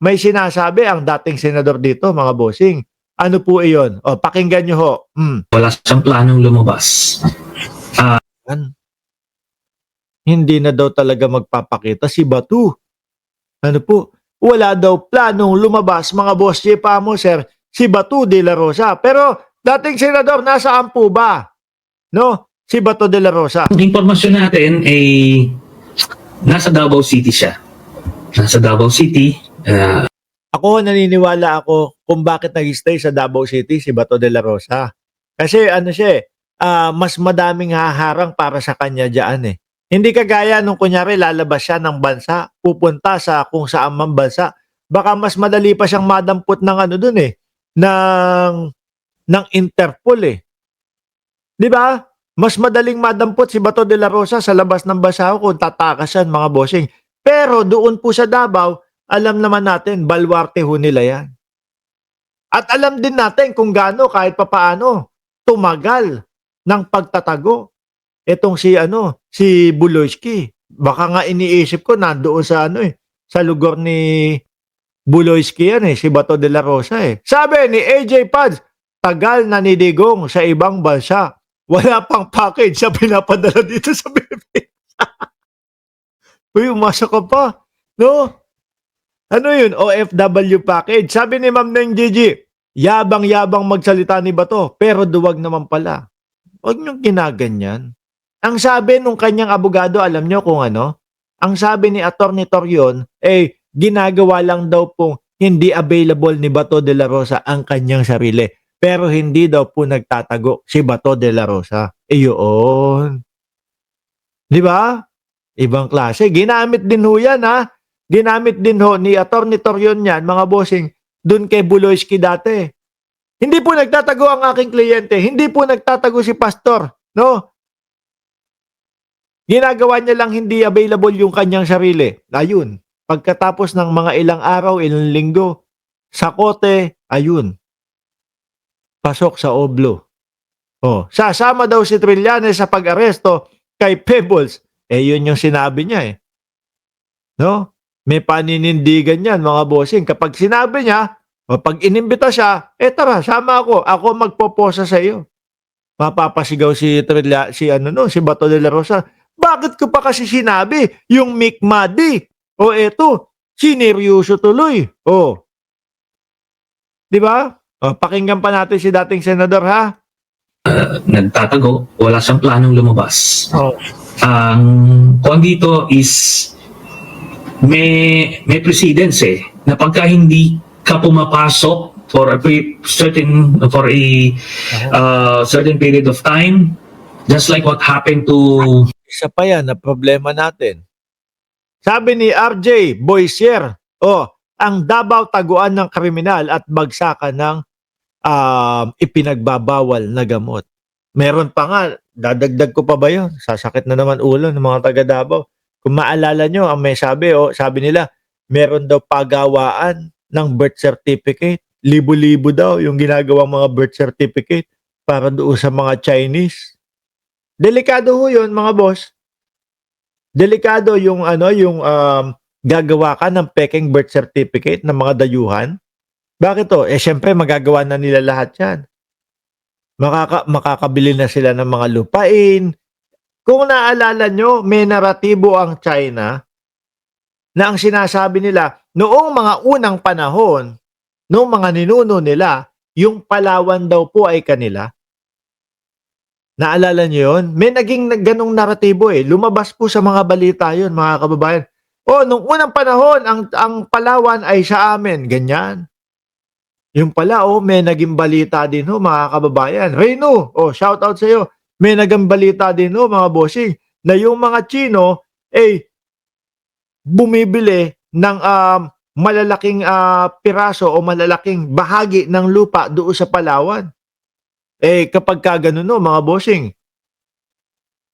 may sinasabi ang dating senador dito, mga bossing. Ano po iyon? O, pakinggan nyo ho. Wala siyang planong lumabas. Hindi na daw talaga magpapakita si Batu. Ano po? Wala daw planong lumabas, mga boss pa mo, sir, si Batu de la Rosa. Pero dating senador, nasaan po ba? No? Si Batu de la Rosa. Ang impormasyon natin ay nasa Davao City siya. Nasa Davao City. Ako, naniniwala ako kung bakit nag-stay sa Davao City si Bato de la Rosa. Kasi ano siya mas madaming haharang para sa kanya dyan eh. Hindi kagaya nung kunyari lalabas siya ng bansa, pupunta sa kung saan man bansa. Baka mas madali pa siyang madampot ng ano dun eh, ng Interpol eh. Di ba? Mas madaling madampot si Bato de la Rosa sa labas ng bansa kung tatakas yan, mga bossing. Pero doon po sa Davao, alam naman natin, balwarte ho nila yan. At alam din natin kung gaano kahit papaano tumagal ng pagtatago. Etong si Buloyski. Baka nga iniisip ko nandoon sa sa lugar ni Buloyski yan si Bato de la Rosa Sabi ni AJ Pads, tagal na nidigong sa ibang bansa. Wala pang package sa pinapadala dito sa Pilipinas. Uy, umasa ka pa. No? Ano yun? OFW package. Sabi ni Ma'am Neng Gigi, yabang-yabang magsalita ni Bato, pero duwag naman pala. Huwag niyong ginaganyan. Ang sabi nung kanyang abogado, alam niyo kung ano? Ang sabi ni Atty. Torion, ginagawa lang daw pong hindi available ni Bato de la Rosa ang kanyang sarili. Pero hindi daw po nagtatago si Bato de la Rosa. Yun. Di ba? Ibang klase. Ginamit din ho yan, ha? Ginamit din ho ni Atty. Torion yan, mga bossing, dun kay Buloyski dati. Hindi po nagtatago ang aking kliyente. Hindi po nagtatago si Pastor. No? Ginagawa niya lang hindi available yung kanyang sarili. Ayun. Pagkatapos ng mga ilang araw, ilang linggo, sa kote, ayun. Pasok sa oblo. Sasama daw si Trillanes sa pag-aresto kay Pebbles. Yun yung sinabi niya No? May paninindigan yan, mga bossing. Kapag sinabi niya, pag inimbita siya, tara, sama ako. Ako magpoposa sa iyo. Mapapasigaw si Bato de la Rosa. Bakit ko pa kasi sinabi yung Mick Madi? Eto, sineryoso tuloy. Di ba? Pakinggan pa natin si dating senador, ha? Nagtatago, wala siyang planong lumabas. Ang kung dito is may precedence na pagka hindi ka pumapasok for a certain period of time, just like what happened to isa pa yan na problema natin. Sabi ni RJ Boisier, ang Davao taguan ng kriminal at bagsakan ng ipinagbabawal na gamot. Meron pa nga, dadagdag ko pa ba yun? Sasakit na naman ulo ng mga taga Davao. Kung maalala nyo, ang may sabi nila, meron daw pagawaan ng birth certificate. Libo-libo daw yung ginagawang mga birth certificate para doon sa mga Chinese. Delikado ho yun, mga boss. Delikado yung gagawa ka ng peking birth certificate ng mga dayuhan. Bakit to? Syempre magagawa na nila lahat yan. Makakabili na sila ng mga lupain. Kung naalala nyo, may naratibo ang China na ang sinasabi nila, noong mga unang panahon, noong mga ninuno nila, yung Palawan daw po ay kanila. Naalala nyo yun? May naging ganong naratibo Lumabas po sa mga balita yun, mga kababayan. Nung unang panahon, ang Palawan ay sa amin. Ganyan. Yung pala, may naging balita din mga kababayan. Reyno, shout out sa iyo. May naging balita din mga bossing, na yung mga Chino, bumibili ng malalaking piraso o malalaking bahagi ng lupa doon sa Palawan. Kapag ka ganun mga bossing,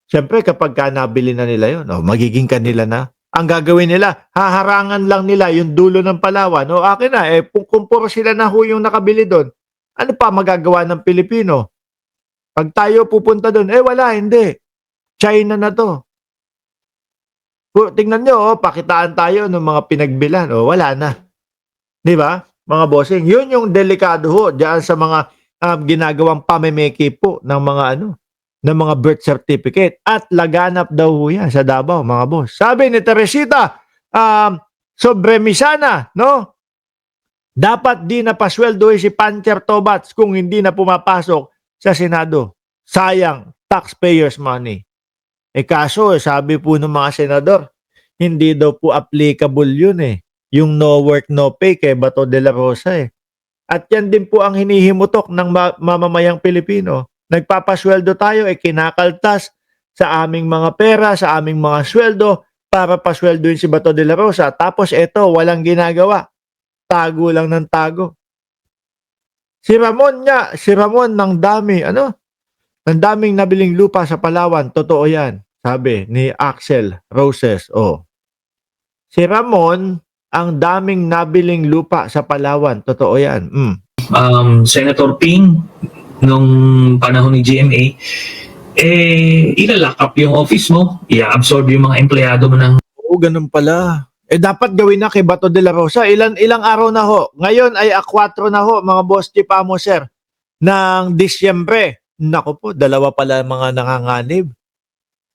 siyempre kapag ka nabili na nila yun, magiging kanila na. Ang gagawin nila, haharangan lang nila yung dulo ng Palawan. Akin na, kung puro sila na yung nakabili doon, ano pa magagawa ng Pilipino? Pag tayo pupunta doon, wala, hindi. China na to. Tingnan nyo, pakitaan tayo ng mga pinagbilan. Wala na. 'Di ba, mga bossing? Yun yung delikado ho diyan sa mga, ginagawang pamimiki po ng mga ano, ng mga birth certificate at laganap daw ho yan sa Davao, mga boss. Sabi ni Teresita, Sobremisana, 'no, dapat di napasweldohin si Pancher Tobats kung hindi na pumapasok sa Senado. Sayang, taxpayers' money. Kaso sabi po ng mga senador, hindi daw po applicable yun yung no work, no pay kay Bato de la Rosa At yan din po ang hinihimutok ng mamamayang Pilipino. Nagpapasweldo tayo, kinakaltas sa aming mga pera, sa aming mga sweldo para pasweldoin si Bato de la Rosa. Tapos eto, walang ginagawa. Tago lang ng tago. Si Ramon ng dami, ng daming nabiling lupa sa Palawan. Totoo yan, sabi ni Axel Roses. Si Ramon, ang daming nabiling lupa sa Palawan. Totoo yan. Senator Ping, nung panahon ni GMA, ilalock up yung office mo, i-absorb yung mga empleyado mo ng... Oo, ganun pala. Dapat gawin na kay Bato de la Rosa. Ilang araw na ho. Ngayon ay 4 na ho, mga boss chief amo sir, ng Disyembre. Naku po, 2 pala mga nanganganib.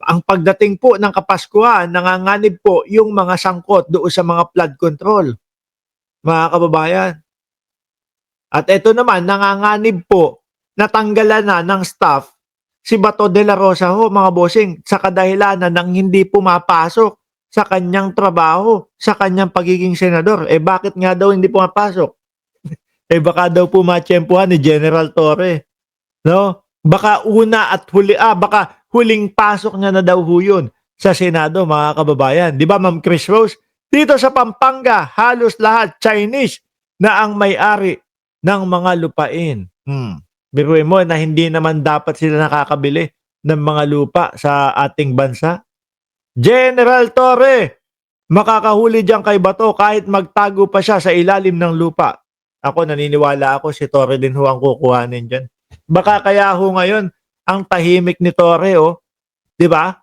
Ang pagdating po ng Kapaskuhan, nanganganib po yung mga sangkot doon sa mga flood control. Mga kababayan. At ito naman, nanganganib po, natanggalan na ng staff si Bato de la Rosa ho, mga bossing, sa kadahilanan ng hindi pumapasok sa kanyang trabaho, sa kanyang pagiging senador. Bakit nga daw hindi pumapasok? Baka daw po matsyempuhan ni General Torre. No? Baka una at huli, baka huling pasok niya na daw ho yun sa Senado, mga kababayan. Di ba, Ma'am Chris Rose? Dito sa Pampanga, halos lahat Chinese na ang may-ari ng mga lupain. Biruin mo na hindi naman dapat sila nakakabili ng mga lupa sa ating bansa. General Torre, makakahuli diyan kay Bato kahit magtago pa siya sa ilalim ng lupa. Ako naniniwala ako si Torre din ho ang kukuhanin diyan. Baka kaya ho ngayon ang tahimik ni Torre, 'di ba?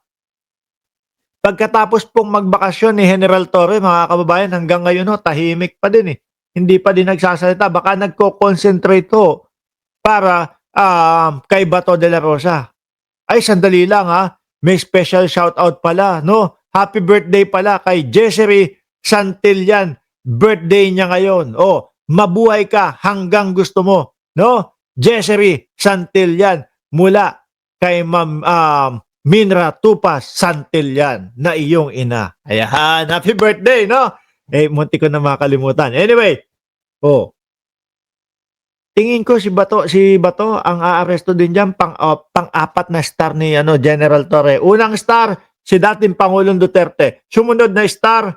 Pagkatapos pong magbakasyon ni General Torre, mga kababayan, hanggang ngayon tahimik pa din Hindi pa din nagsasalita, baka nagko-concentrate para kay Bato de la Rosa. Ay, sandali lang may special shoutout pala, no? Happy birthday pala kay Jessery Santillan. Birthday niya ngayon. Mabuhay ka hanggang gusto mo, no? Jessery Santillan mula kay Ma'am Minra Tupas Santillan na iyong ina. Ayan, happy birthday, no? Munti ko na makalimutan. Anyway, tingin ko si Bato ang aaresto din diyan pang-apat na star ni General Torre. Unang star si dating Pangulong Duterte. Sumunod na star,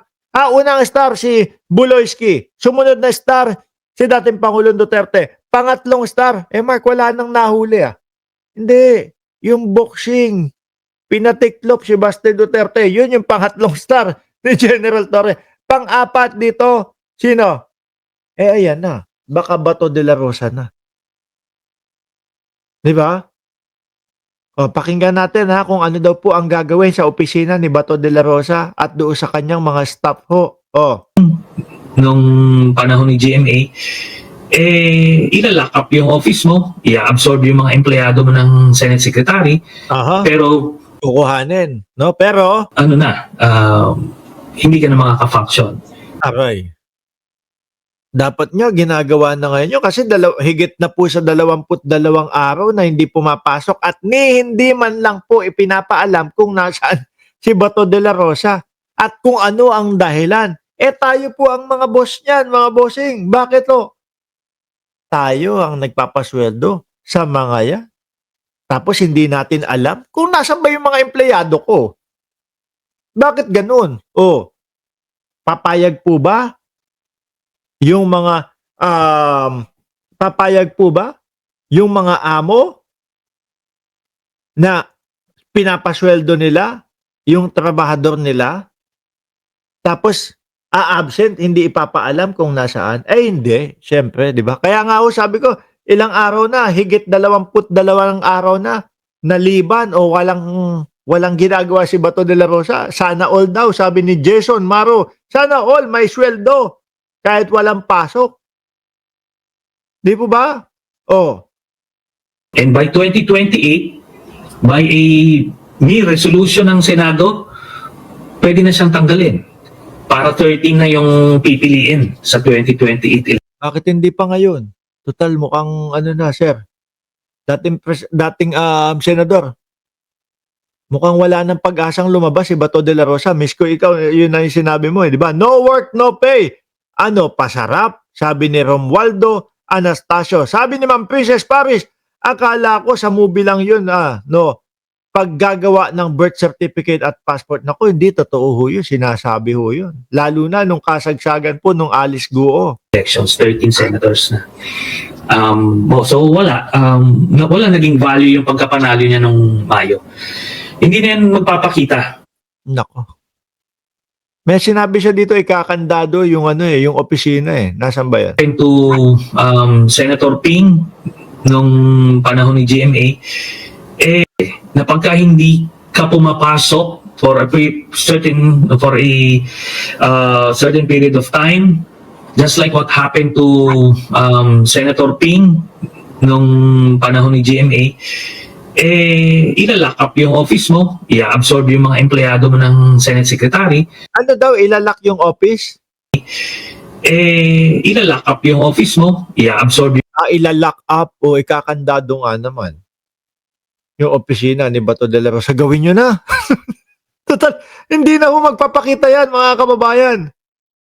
unang star si Buloyski. Sumunod na star si dating Pangulong Duterte. Pangatlong star, Mark, wala nang nahuli Hindi, yung boxing. Pinatiklop si Baste Duterte. Yun yung pangatlong star ni General Torre. Pang-apat dito, sino? Ayan na. Baka Bato de la Rosa na. Di ba? Pakinggan natin kung ano daw po ang gagawin sa opisina ni Bato de la Rosa at doon sa kanyang mga staff ho. Nung panahon ni GMA, ilalock up yung office mo, i-absorb yung mga empleyado mo ng Senate Secretary, pero kukuhanin, no? Pero hindi ka na makaka-function. Aray. Dapat nga ginagawa na ngayon yun kasi higit na po sa 22 araw na hindi pumapasok at hindi man lang po ipinapaalam kung nasaan si Bato de la Rosa at kung ano ang dahilan. Tayo po ang mga boss niyan, mga bossing. Bakit tayo ang nagpapasweldo sa mga yan? Tapos hindi natin alam kung nasaan ba yung mga empleyado ko. Bakit ganun? Papayag po ba yung mga amo na pinapasweldo nila yung trabahador nila tapos absent, hindi ipapaalam kung nasaan? Hindi, syempre, di ba? Kaya nga sabi ko, ilang araw na, higit 22 araw na naliban o walang ginagawa si Bato de la Rosa. Sana all daw, sabi ni Jason Maro. Sana all may sweldo. kahit walang pasok. Di po ba? Oh, And by 2028, by a mere resolution ng Senado, pwede na siyang tanggalin. Para 13 na yung pipiliin sa 2028 bakit hindi pa ngayon? Total mukhang ano na, sir. Dating senador. Mukhang wala nang pag-asang lumabas si Bato de la Rosa. Miss ko ikaw, yun na yung sinabi mo, di ba? No work, no pay. Ano, pasarap? Sabi ni Romualdo Anastasio. Sabi ni Ma'am Princess Paris, akala ko sa movie lang yun, no. Paggagawa ng birth certificate at passport. Naku, hindi totoo ho yun. Sinasabi ho yun. Lalo na nung kasagsagan po nung Alice Guo. elections, 13 senators na. So wala. Wala naging value yung pagkapanalo niya nung Mayo. Hindi na yan magpapakita. Nako. May sinabi siya dito, ikakandado yung yung opisina eh. Nasaan ba yan? To Senator Ping nung panahon ni GMA, na pagka hindi ka pumapasok for a certain period of time, just like what happened to Senator Ping nung panahon ni GMA, ilalock up yung office mo, i-absorb yung mga empleyado mo ng Senate Secretary, Ano daw, ilalak yung office? ilalock up yung office mo, i-absorb Ilalock up o ikakandado nga naman. Yung opisina ni Bato de la Rosa, gawin nyo na. Total, hindi na ho magpapakita yan mga kababayan.